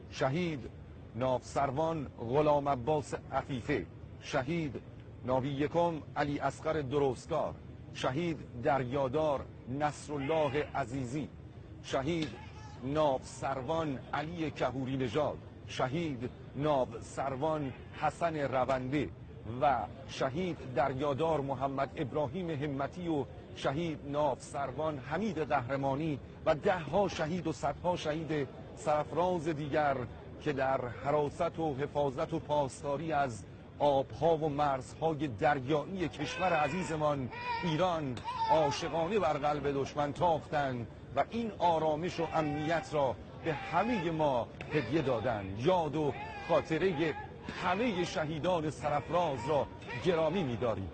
شهید ناوسروان غلام عباس عفیفه، شهید ناوی یکم علی اصغر درستکار، شهید دریادار نصرالله عزیزی، شهید ناوسروان علی کهوری نژاد، شهید ناوسروان حسن رونده و شهید دریادار محمد ابراهیم همتی و شهید ناوسروان حمید قهرمانی و دهها شهید و صدها شهید سرفراز دیگر که در حراست و حفاظت و پاسداری از آبها و مرزهای دریایی کشور عزیزمان ایران عاشقانه بر قلب دشمن تاختند و این آرامش و امنیت را به همه ما هدیه دادند. یاد و خاطره همه شهیدان سرفراز را گرامی می‌داریم.